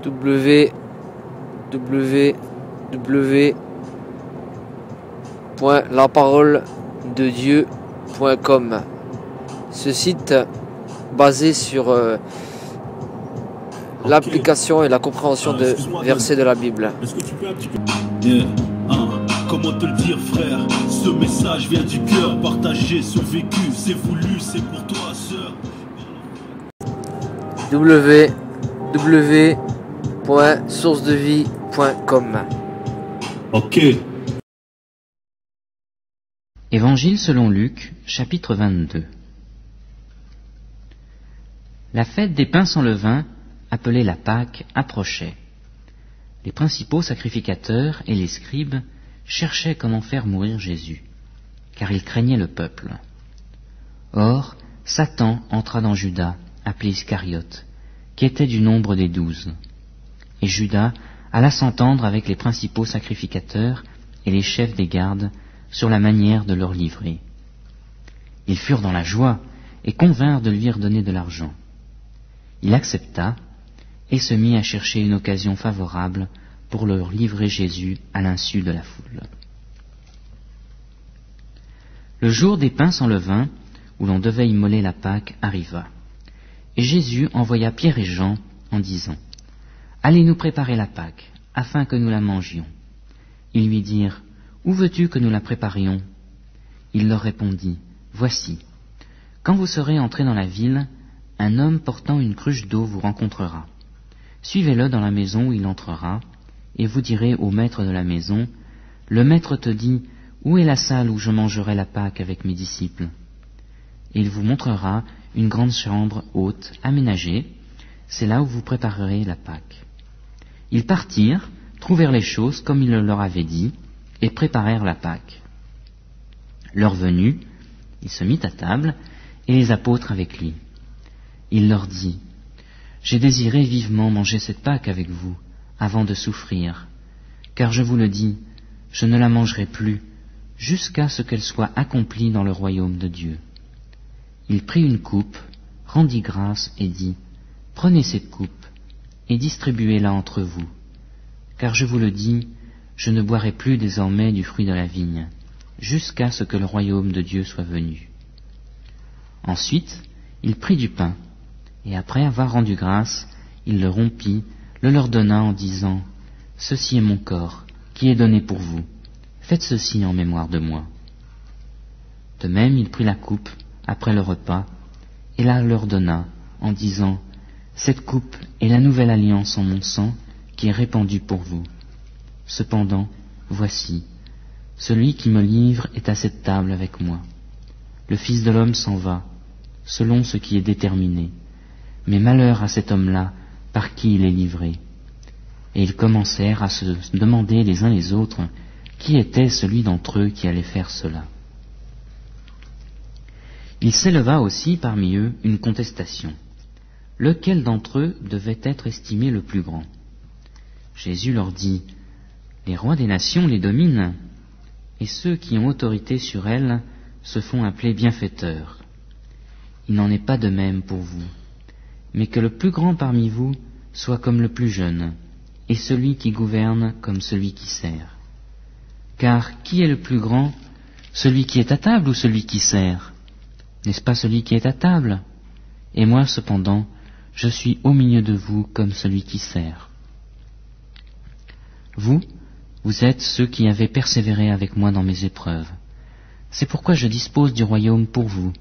www.laparolededieu.com. Ce site, basé sur l'application et la compréhension de versets de la Bible. Est-ce que tu peux un petit peu... Comment te le dire, frère? Ce message vient du cœur, partagé, survécu, c'est voulu, c'est pour toi, sœur. www.sourcedevie.com. Ok. Évangile selon Luc, chapitre 22. La fête des pains sans levain, appelée la Pâque, approchait. Les principaux sacrificateurs et les scribes cherchaient comment faire mourir Jésus, car ils craignaient le peuple. Or, Satan entra dans Judas, appelé Iscariote, qui était du nombre des 12. Et Judas alla s'entendre avec les principaux sacrificateurs et les chefs des gardes sur la manière de leur livrer. Ils furent dans la joie et convinrent de lui redonner de l'argent. Il accepta et se mit à chercher une occasion favorable pour leur livrer Jésus à l'insu de la foule. Le jour des pains sans levain, où l'on devait immoler la Pâque, arriva. Et Jésus envoya Pierre et Jean en disant : « Allez nous préparer la Pâque, afin que nous la mangions. » Ils lui dirent : « Où veux-tu que nous la préparions ?» Il leur répondit : « Voici, quand vous serez entrés dans la ville, un homme portant une cruche d'eau vous rencontrera. Suivez-le dans la maison où il entrera, et vous direz au maître de la maison : Le maître te dit : Où est la salle où je mangerai la Pâque avec mes disciples ? Et il vous montrera une grande chambre haute, aménagée, c'est là où vous préparerez la Pâque. Ils partirent, trouvèrent les choses comme il le leur avait dit, et préparèrent la Pâque. Leur venue, il se mit à table, et les apôtres avec lui. Il leur dit : J'ai désiré vivement manger cette Pâque avec vous, avant de souffrir, car je vous le dis, je ne la mangerai plus, jusqu'à ce qu'elle soit accomplie dans le royaume de Dieu. Il prit une coupe, rendit grâce et dit : Prenez cette coupe, et distribuez-la entre vous, car je vous le dis, je ne boirai plus désormais du fruit de la vigne, jusqu'à ce que le royaume de Dieu soit venu. Ensuite, il prit du pain, et après avoir rendu grâce, il le rompit, le leur donna en disant : Ceci est mon corps, qui est donné pour vous. Faites ceci en mémoire de moi. De même, il prit la coupe, après le repas, et la leur donna, en disant : Cette coupe est la nouvelle alliance en mon sang, qui est répandue pour vous. Cependant, voici, celui qui me livre est à cette table avec moi. Le Fils de l'homme s'en va, selon ce qui est déterminé, mais malheur à cet homme-là, par qui il est livré. Et ils commencèrent à se demander les uns les autres qui était celui d'entre eux qui allait faire cela. Il s'éleva aussi parmi eux une contestation. Lequel d'entre eux devait être estimé le plus grand ? Jésus leur dit : Les rois des nations les dominent, et ceux qui ont autorité sur elles se font appeler bienfaiteurs. Il n'en est pas de même pour vous, mais que le plus grand parmi vous soit comme le plus jeune, et celui qui gouverne comme celui qui sert. Car qui est le plus grand, celui qui est à table ou celui qui sert ? N'est-ce pas celui qui est à table ? Et moi, cependant, je suis au milieu de vous comme celui qui sert. Vous êtes ceux qui avez persévéré avec moi dans mes épreuves. C'est pourquoi je dispose du royaume pour vous,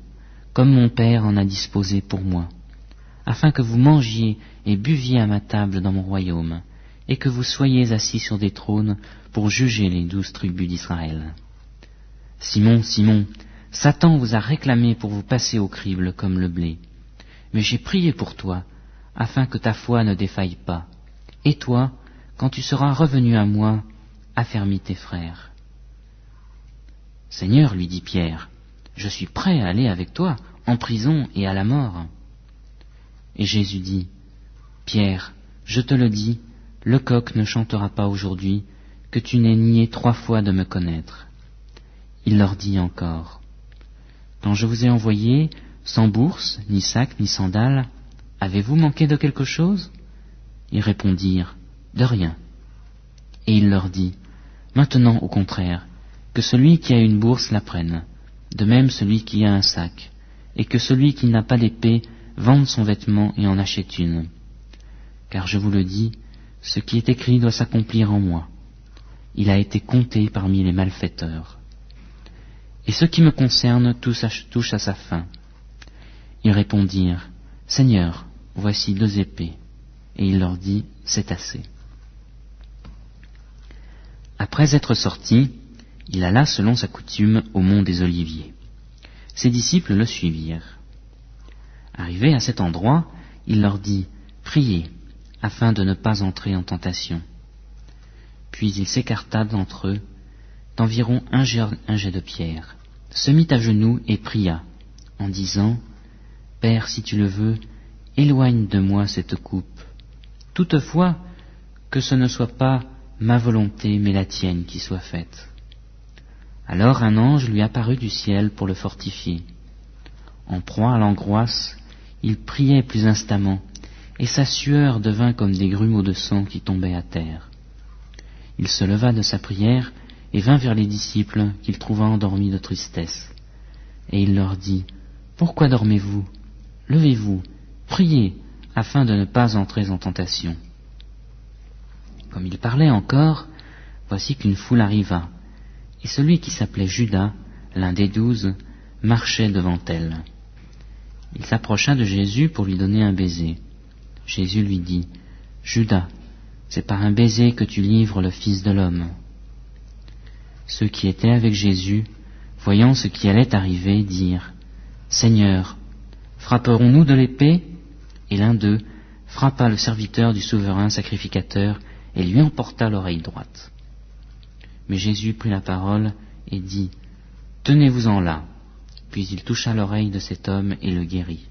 comme mon Père en a disposé pour moi, afin que vous mangiez et buviez à ma table dans mon royaume, et que vous soyez assis sur des trônes pour juger les 12 tribus d'Israël. Simon, Simon, Satan vous a réclamé pour vous passer au crible comme le blé. Mais j'ai prié pour toi, afin que ta foi ne défaille pas. Et toi, quand tu seras revenu à moi, affermis tes frères. Seigneur, lui dit Pierre, je suis prêt à aller avec toi, en prison et à la mort. Et Jésus dit, Pierre, je te le dis, le coq ne chantera pas aujourd'hui, que tu n'aies nié 3 fois de me connaître. Il leur dit encore, quand je vous ai envoyé, sans bourse, ni sac, ni sandales, avez-vous manqué de quelque chose ? Ils répondirent, de rien. Et il leur dit, maintenant, au contraire, que celui qui a une bourse la prenne, de même celui qui a un sac, et que celui qui n'a pas d'épée vende son vêtement et en achète une. Car je vous le dis, ce qui est écrit doit s'accomplir en moi. Il a été compté parmi les malfaiteurs. Et ce qui me concerne touche à sa fin. Ils répondirent, Seigneur, voici 2 épées. Et il leur dit, c'est assez. Après être sorti, il alla selon sa coutume au mont des Oliviers. Ses disciples le suivirent. Arrivé à cet endroit, il leur dit, priez, afin de ne pas entrer en tentation. Puis il s'écarta d'entre eux, d'environ un jet de pierre, se mit à genoux et pria, en disant, Père, si tu le veux, éloigne de moi cette coupe. Toutefois, que ce ne soit pas ma volonté, mais la tienne qui soit faite. Alors un ange lui apparut du ciel pour le fortifier. En proie à l'angoisse, il priait plus instamment, et sa sueur devint comme des grumeaux de sang qui tombaient à terre. Il se leva de sa prière et vint vers les disciples qu'il trouva endormis de tristesse. Et il leur dit, Pourquoi dormez-vous? Levez-vous, priez, afin de ne pas entrer en tentation. Comme il parlait encore, voici qu'une foule arriva, et celui qui s'appelait Judas, l'un des 12, marchait devant elle. Il s'approcha de Jésus pour lui donner un baiser. Jésus lui dit, Judas, c'est par un baiser que tu livres le Fils de l'homme. Ceux qui étaient avec Jésus, voyant ce qui allait arriver, dirent, Seigneur, frapperons-nous de l'épée? Et l'un d'eux frappa le serviteur du souverain sacrificateur et lui emporta l'oreille droite. Mais Jésus prit la parole et dit, Tenez-vous-en là. Puis il toucha l'oreille de cet homme et le guérit.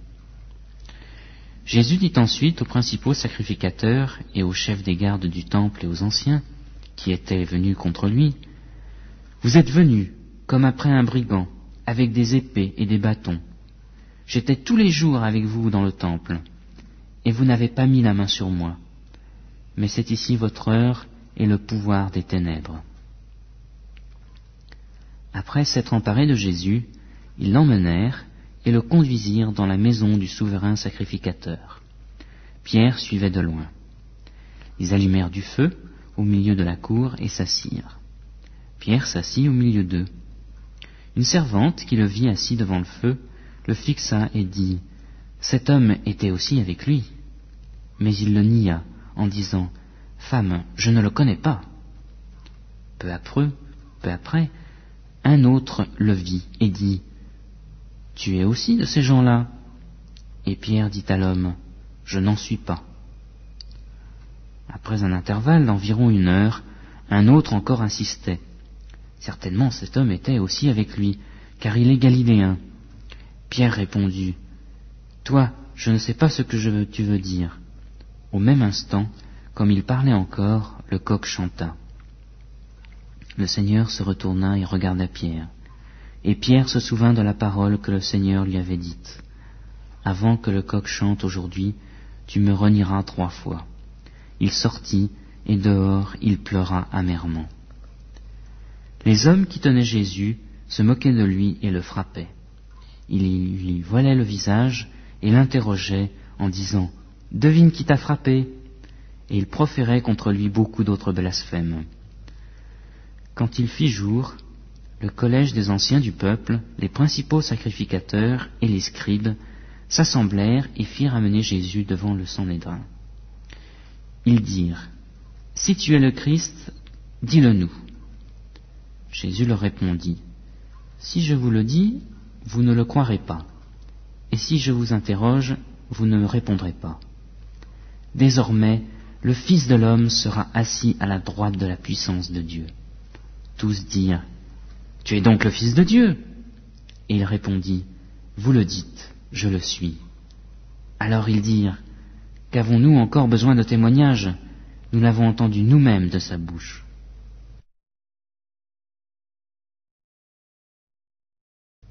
Jésus dit ensuite aux principaux sacrificateurs et aux chefs des gardes du temple et aux anciens, qui étaient venus contre lui, Vous êtes venus, comme après un brigand, avec des épées et des bâtons. J'étais tous les jours avec vous dans le temple, et vous n'avez pas mis la main sur moi. Mais c'est ici votre heure et le pouvoir des ténèbres. Après s'être emparés de Jésus, ils l'emmenèrent et le conduisirent dans la maison du souverain sacrificateur. Pierre suivait de loin. Ils allumèrent du feu au milieu de la cour et s'assirent. Pierre s'assit au milieu d'eux. Une servante qui le vit assis devant le feu le fixa et dit, « Cet homme était aussi avec lui. » Mais il le nia en disant, « Femme, je ne le connais pas. » Peu après, un autre le vit et dit, « Tu es aussi de ces gens-là » Et Pierre dit à l'homme, « Je n'en suis pas. » Après un intervalle d'environ 1 heure, un autre encore insistait. Certainement cet homme était aussi avec lui, car il est galiléen. Pierre répondit, « Toi, je ne sais pas ce que tu veux dire. » Au même instant, comme il parlait encore, le coq chanta. Le Seigneur se retourna et regarda Pierre. Et Pierre se souvint de la parole que le Seigneur lui avait dite. « Avant que le coq chante aujourd'hui, tu me renieras 3 fois. » Il sortit, et dehors il pleura amèrement. Les hommes qui tenaient Jésus se moquaient de lui et le frappaient. Ils lui voilaient le visage et l'interrogeaient en disant « Devine qui t'a frappé ?» Et ils proféraient contre lui beaucoup d'autres blasphèmes. Quand il fit jour, le collège des anciens du peuple, les principaux sacrificateurs et les scribes s'assemblèrent et firent amener Jésus devant le Sanhédrin. Ils dirent, « Si tu es le Christ, dis-le-nous. » Jésus leur répondit, « Si je vous le dis, vous ne le croirez pas, et si je vous interroge, vous ne me répondrez pas. Désormais, le Fils de l'homme sera assis à la droite de la puissance de Dieu. » Tous dirent, « Tu es donc le Fils de Dieu ?» Et il répondit, « Vous le dites, je le suis. » Alors ils dirent, « Qu'avons-nous encore besoin de témoignages? Nous l'avons entendu nous-mêmes de sa bouche. »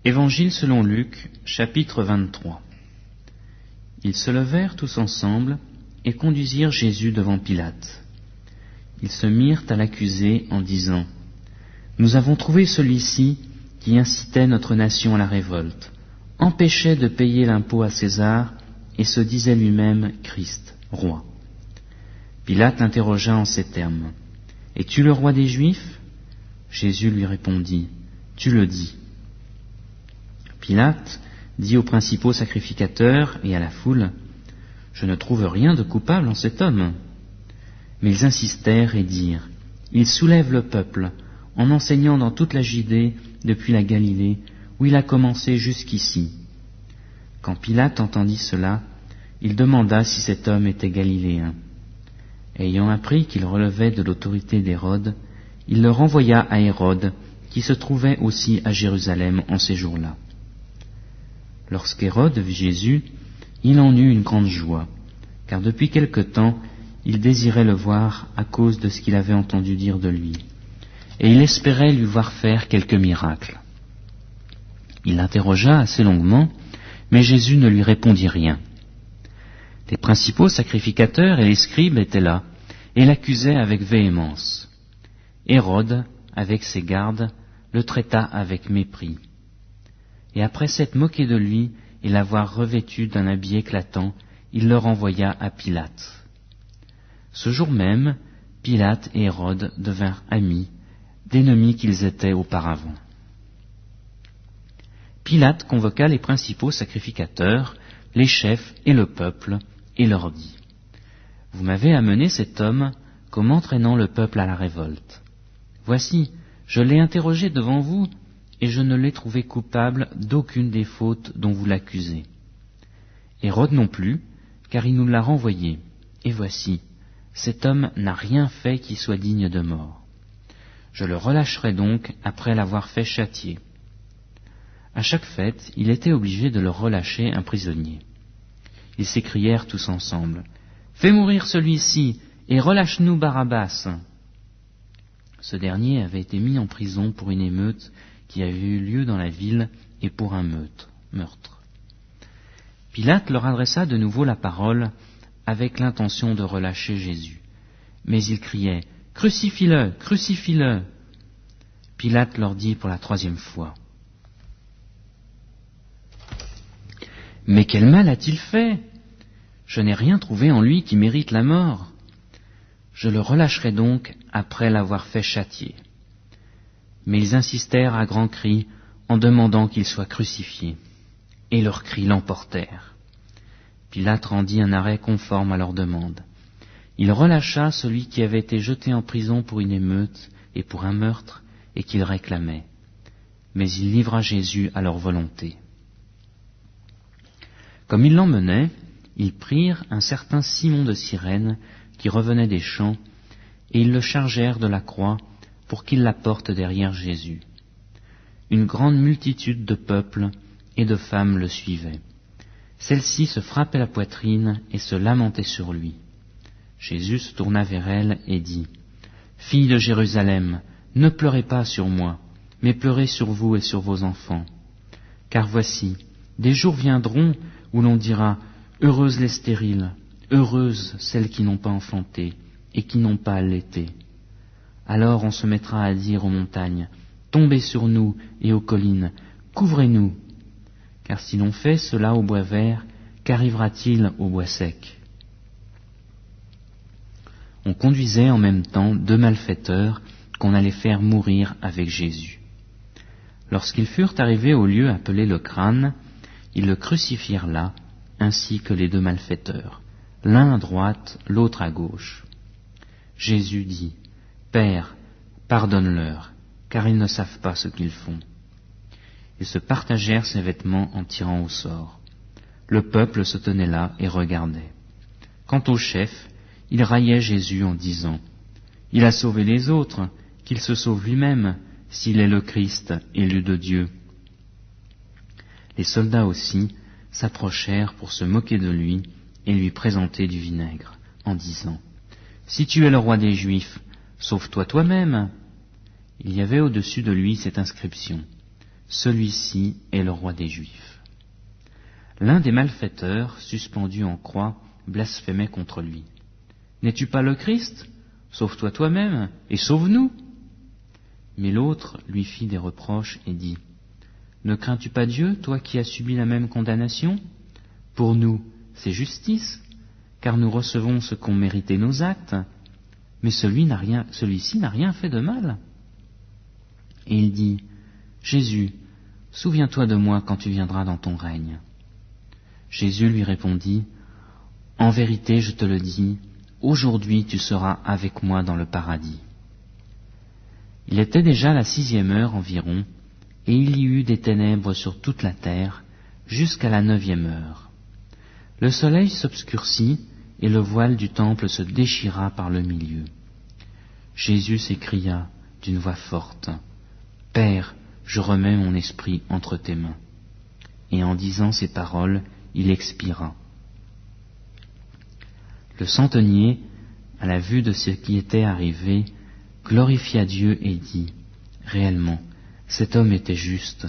Évangile selon Luc, chapitre 23. Ils se levèrent tous ensemble et conduisirent Jésus devant Pilate. Ils se mirent à l'accuser en disant : « Nous avons trouvé celui-ci qui incitait notre nation à la révolte, empêchait de payer l'impôt à César et se disait lui-même Christ, roi. » Pilate l'interrogea en ces termes : « Es-tu le roi des Juifs ?» Jésus lui répondit : « Tu le dis. » Pilate dit aux principaux sacrificateurs et à la foule : « Je ne trouve rien de coupable en cet homme. » Mais ils insistèrent et dirent : « Il soulève le peuple en enseignant dans toute la Judée depuis la Galilée, où il a commencé jusqu'ici. » Quand Pilate entendit cela, il demanda si cet homme était galiléen. Ayant appris qu'il relevait de l'autorité d'Hérode, il le renvoya à Hérode, qui se trouvait aussi à Jérusalem en ces jours-là. Lorsqu'Hérode vit Jésus, il en eut une grande joie, car depuis quelque temps, il désirait le voir à cause de ce qu'il avait entendu dire de lui, et il espérait lui voir faire quelques miracles. Il l'interrogea assez longuement, mais Jésus ne lui répondit rien. Les principaux sacrificateurs et les scribes étaient là, et l'accusaient avec véhémence. Hérode, avec ses gardes, le traita avec mépris. Et après s'être moqué de lui et l'avoir revêtu d'un habit éclatant, il le renvoya à Pilate. Ce jour même, Pilate et Hérode devinrent amis, d'ennemis qu'ils étaient auparavant. Pilate convoqua les principaux sacrificateurs, les chefs et le peuple, et leur dit : « Vous m'avez amené cet homme comme entraînant le peuple à la révolte. Voici, je l'ai interrogé devant vous, et je ne l'ai trouvé coupable d'aucune des fautes dont vous l'accusez. Hérode non plus, car il nous l'a renvoyé, et voici, cet homme n'a rien fait qui soit digne de mort. Je le relâcherai donc après l'avoir fait châtier. » À chaque fête, il était obligé de leur relâcher un prisonnier. Ils s'écrièrent tous ensemble : « Fais mourir celui-ci, et relâche-nous Barabbas !» Ce dernier avait été mis en prison pour une émeute qui avait eu lieu dans la ville et pour un meurtre. Pilate leur adressa de nouveau la parole avec l'intention de relâcher Jésus. Mais ils criaient : « Crucifie-le, crucifie-le !» Pilate leur dit pour la 3e fois : « Mais quel mal a-t-il fait ? Je n'ai rien trouvé en lui qui mérite la mort. Je le relâcherai donc après l'avoir fait châtier. » Mais ils insistèrent à grands cris en demandant qu'il soit crucifié, et leurs cris l'emportèrent. Pilate rendit un arrêt conforme à leur demande. Il relâcha celui qui avait été jeté en prison pour une émeute et pour un meurtre et qu'il réclamait. Mais il livra Jésus à leur volonté. Comme ils l'emmenaient, ils prirent un certain Simon de Cyrène qui revenait des champs, et ils le chargèrent de la croix pour qu'il la porte derrière Jésus. Une grande multitude de peuple et de femmes le suivaient. Celles-ci se frappaient la poitrine et se lamentaient sur lui. Jésus se tourna vers elles et dit : « Filles de Jérusalem, ne pleurez pas sur moi, mais pleurez sur vous et sur vos enfants. Car voici, des jours viendront où l'on dira : Heureuses les stériles, heureuses celles qui n'ont pas enfanté et qui n'ont pas allaité. Alors on se mettra à dire aux montagnes : Tombez sur nous, et aux collines, couvrez-nous. Car si l'on fait cela au bois vert, qu'arrivera-t-il au bois sec ? » On conduisait en même temps 2 malfaiteurs qu'on allait faire mourir avec Jésus. Lorsqu'ils furent arrivés au lieu appelé le crâne, ils le crucifièrent là, ainsi que les 2 malfaiteurs, l'un à droite, l'autre à gauche. Jésus dit : « Père, pardonne-leur, car ils ne savent pas ce qu'ils font. » Ils se partagèrent ses vêtements en tirant au sort. Le peuple se tenait là et regardait. Quant au chef, il raillait Jésus en disant : « Il a sauvé les autres, qu'il se sauve lui-même, s'il est le Christ, élu de Dieu. » Les soldats aussi s'approchèrent pour se moquer de lui et lui présenter du vinaigre, en disant : « Si tu es le roi des Juifs, sauve-toi toi-même. » Il y avait au-dessus de lui cette inscription : « Celui-ci est le roi des Juifs. » L'un des malfaiteurs, suspendu en croix, blasphémaient contre lui. « N'es-tu pas le Christ ? Sauve-toi toi-même et sauve-nous !» Mais l'autre lui fit des reproches et dit, « Ne crains-tu pas Dieu, toi qui as subi la même condamnation ? Pour nous, c'est justice, car nous recevons ce qu'ont mérité nos actes, mais celui-ci n'a rien fait de mal. » Et il dit, « Jésus, souviens-toi de moi quand tu viendras dans ton règne. » Jésus lui répondit, « En vérité, je te le dis, aujourd'hui tu seras avec moi dans le paradis. » Il était déjà la 6e heure environ, et il y eut des ténèbres sur toute la terre, jusqu'à la 9e heure. Le soleil s'obscurcit, et le voile du temple se déchira par le milieu. Jésus s'écria d'une voix forte, « Père, je remets mon esprit entre tes mains. » Et en disant ces paroles, il expira. Le centenier, à la vue de ce qui était arrivé, glorifia Dieu et dit, « Réellement, cet homme était juste. »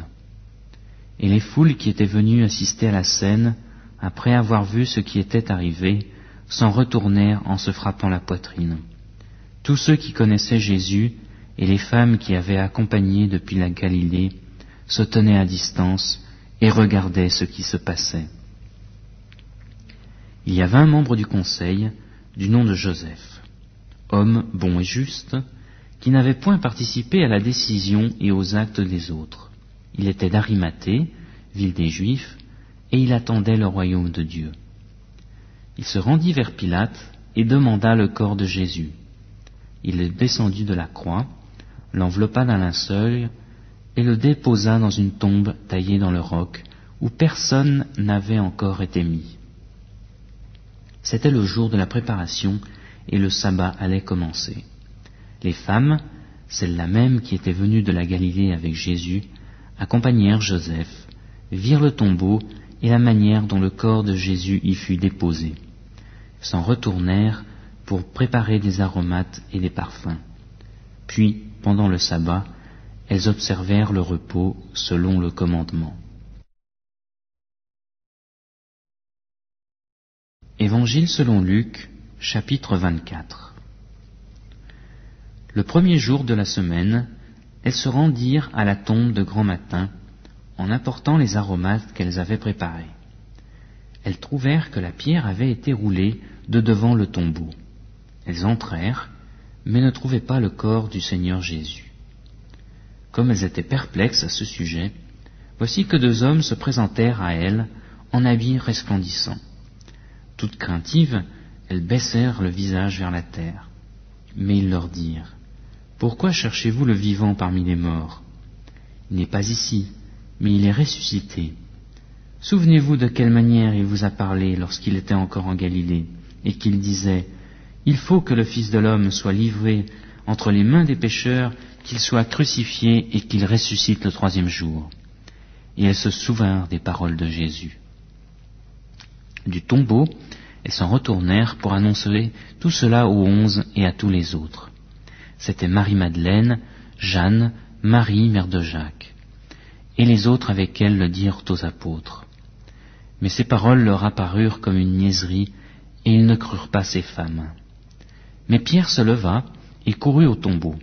Et les foules qui étaient venues assister à la scène, après avoir vu ce qui était arrivé, s'en retournèrent en se frappant la poitrine. Tous ceux qui connaissaient Jésus et les femmes qui avaient accompagné depuis la Galilée se tenaient à distance et regardaient ce qui se passait. Il y avait un membre du conseil, du nom de Joseph, homme bon et juste, qui n'avait point participé à la décision et aux actes des autres. Il était d'Arimathée, ville des Juifs, et il attendait le royaume de Dieu. Il se rendit vers Pilate et demanda le corps de Jésus. Il le descendit de la croix, l'enveloppa d'un linceul et le déposa dans une tombe taillée dans le roc où personne n'avait encore été mis. C'était le jour de la préparation et le sabbat allait commencer. Les femmes, celles-là même qui étaient venues de la Galilée avec Jésus, accompagnèrent Joseph, virent le tombeau et la manière dont le corps de Jésus y fut déposé. S'en retournèrent pour préparer des aromates et des parfums. Puis, pendant le sabbat, elles observèrent le repos selon le commandement. Évangile selon Luc, chapitre 24. Le premier jour de la semaine, elles se rendirent à la tombe de grand matin, en apportant les aromates qu'elles avaient préparés. Elles trouvèrent que la pierre avait été roulée de devant le tombeau. Elles entrèrent, mais ne trouvaient pas le corps du Seigneur Jésus. Comme elles étaient perplexes à ce sujet, voici que 2 hommes se présentèrent à elles en habits resplendissants. Toutes craintives, elles baissèrent le visage vers la terre. Mais ils leur dirent, « Pourquoi cherchez-vous le vivant parmi les morts ? Il n'est pas ici, mais il est ressuscité. Souvenez-vous de quelle manière il vous a parlé lorsqu'il était encore en Galilée, et qu'il disait, « Il faut que le Fils de l'homme soit livré entre les mains des pécheurs, qu'il soit crucifié et qu'il ressuscite le 3e jour. » Et elles se souvinrent des paroles de Jésus. Du tombeau, elles s'en retournèrent pour annoncer tout cela aux 11 et à tous les autres. C'étaient Marie-Madeleine, Jeanne, Marie, mère de Jacques. Et les autres avec elles le dirent aux apôtres. Mais ces paroles leur apparurent comme une niaiserie, et ils ne crurent pas ces femmes. Mais Pierre se leva et courut au tombeau.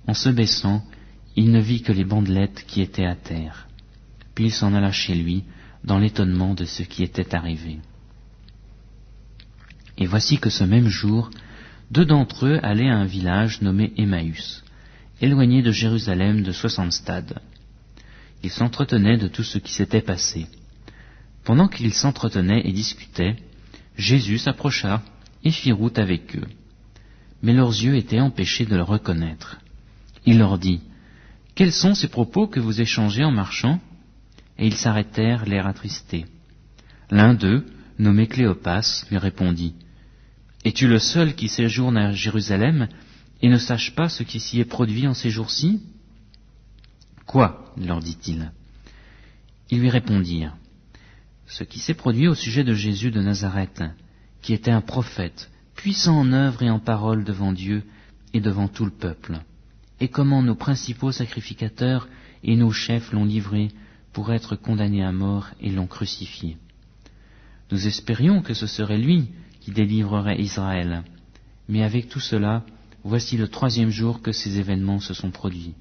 En se baissant, il ne vit que les bandelettes qui étaient à terre. Puis il s'en alla chez lui, dans l'étonnement de ce qui était arrivé. Et voici que ce même jour, 2 d'entre eux allaient à un village nommé Emmaüs, éloigné de Jérusalem de 60 stades. Ils s'entretenaient de tout ce qui s'était passé. Pendant qu'ils s'entretenaient et discutaient, Jésus s'approcha et fit route avec eux. Mais leurs yeux étaient empêchés de le reconnaître. Il leur dit, « Quels sont ces propos que vous échangez en marchant ?» Et ils s'arrêtèrent, l'air attristé. L'un d'eux, nommé Cléopas, lui répondit, « Es-tu le seul qui séjourne à Jérusalem et ne sache pas ce qui s'y est produit en ces jours-ci » « Quoi ?» leur dit-il. Ils lui répondirent, « Ce qui s'est produit au sujet de Jésus de Nazareth, qui était un prophète, puissant en œuvre et en parole devant Dieu et devant tout le peuple, et comment nos principaux sacrificateurs et nos chefs l'ont livré pour être condamné à mort et l'ont crucifié. Nous espérions que ce serait lui qui délivrerait Israël. Mais avec tout cela, voici le 3e jour que ces événements se sont produits.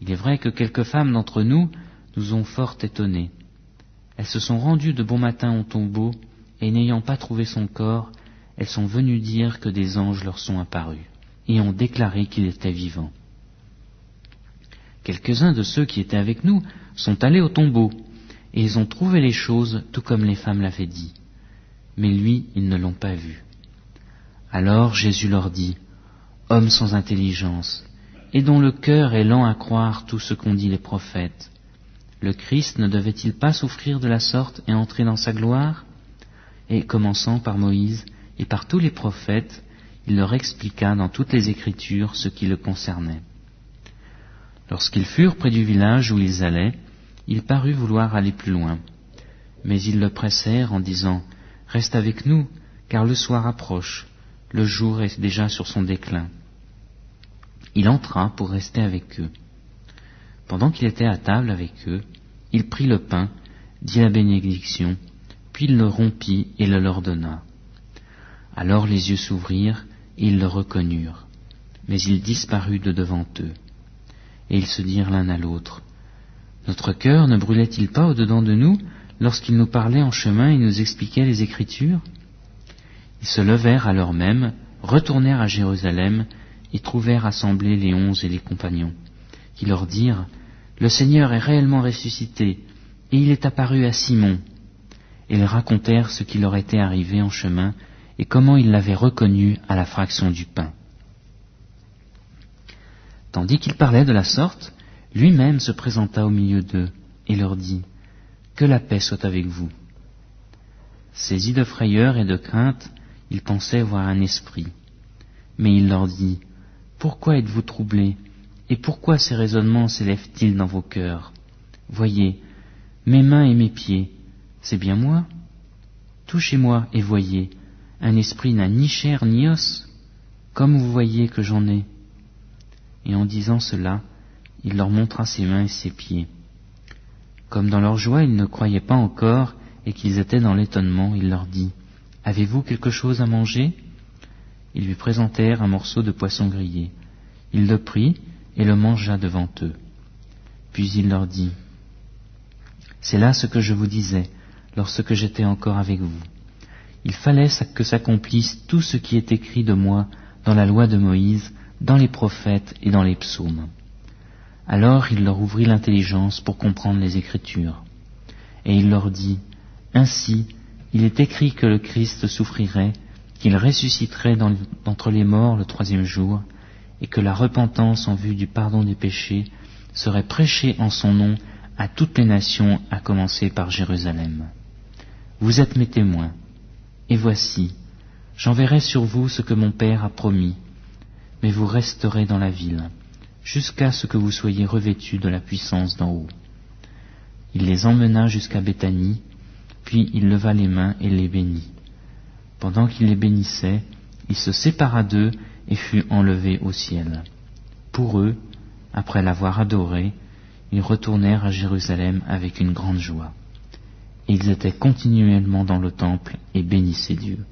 Il est vrai que quelques femmes d'entre nous nous ont fort étonnés. Elles se sont rendues de bon matin au tombeau, et n'ayant pas trouvé son corps, elles sont venues dire que des anges leur sont apparus, et ont déclaré qu'il était vivant. Quelques-uns de ceux qui étaient avec nous sont allés au tombeau, et ils ont trouvé les choses tout comme les femmes l'avaient dit. Mais lui, ils ne l'ont pas vu. Alors Jésus leur dit, « Hommes sans intelligence, et dont le cœur est lent à croire tout ce qu'ont dit les prophètes, le Christ ne devait-il pas souffrir de la sorte et entrer dans sa gloire ?» Et commençant par Moïse et par tous les prophètes, il leur expliqua dans toutes les Écritures ce qui le concernait. Lorsqu'ils furent près du village où ils allaient, il parut vouloir aller plus loin. Mais ils le pressèrent en disant, « Reste avec nous, car le soir approche, le jour est déjà sur son déclin. » Il entra pour rester avec eux. Pendant qu'il était à table avec eux, il prit le pain, dit la bénédiction, puis il le rompit et le leur donna. Alors les yeux s'ouvrirent et ils le reconnurent, mais il disparut de devant eux. Et ils se dirent l'un à l'autre, « Notre cœur ne brûlait-il pas au-dedans de nous lorsqu'il nous parlait en chemin et nous expliquait les Écritures ?» Ils se levèrent alors même, retournèrent à Jérusalem et trouvèrent assemblés les 11 et les compagnons, qui leur dirent, « Le Seigneur est réellement ressuscité, et il est apparu à Simon. » Et ils racontèrent ce qui leur était arrivé en chemin et comment ils l'avaient reconnu à la fraction du pain. Tandis qu'il parlait de la sorte, lui-même se présenta au milieu d'eux et leur dit, « Que la paix soit avec vous. » Saisis de frayeur et de crainte, ils pensaient voir un esprit. Mais il leur dit, « Pourquoi êtes-vous troublés, et pourquoi ces raisonnements s'élèvent-ils dans vos cœurs? Voyez, mes mains et mes pieds, c'est bien moi. Touchez-moi et voyez, un esprit n'a ni chair ni os, comme vous voyez que j'en ai. » Et en disant cela, il leur montra ses mains et ses pieds. Comme dans leur joie ils ne croyaient pas encore et qu'ils étaient dans l'étonnement, il leur dit, « Avez-vous quelque chose à manger ?» Ils lui présentèrent un morceau de poisson grillé. Il le prit et le mangea devant eux. Puis il leur dit, « C'est là ce que je vous disais lorsque j'étais encore avec vous. Il fallait que s'accomplisse tout ce qui est écrit de moi dans la loi de Moïse, dans les prophètes et dans les psaumes. » Alors il leur ouvrit l'intelligence pour comprendre les Écritures. Et il leur dit, « Ainsi, il est écrit que le Christ souffrirait, qu'il ressusciterait d'entre les morts le 3e jour, et que la repentance en vue du pardon des péchés serait prêchée en son nom à toutes les nations, à commencer par Jérusalem. Vous êtes mes témoins, et voici, j'enverrai sur vous ce que mon Père a promis, mais vous resterez dans la ville, jusqu'à ce que vous soyez revêtus de la puissance d'en haut. » Il les emmena jusqu'à Béthanie, puis il leva les mains et les bénit. Pendant qu'il les bénissait, il se sépara d'eux et fut enlevé au ciel. Pour eux, après l'avoir adoré, ils retournèrent à Jérusalem avec une grande joie. Et ils étaient continuellement dans le temple et bénissaient Dieu.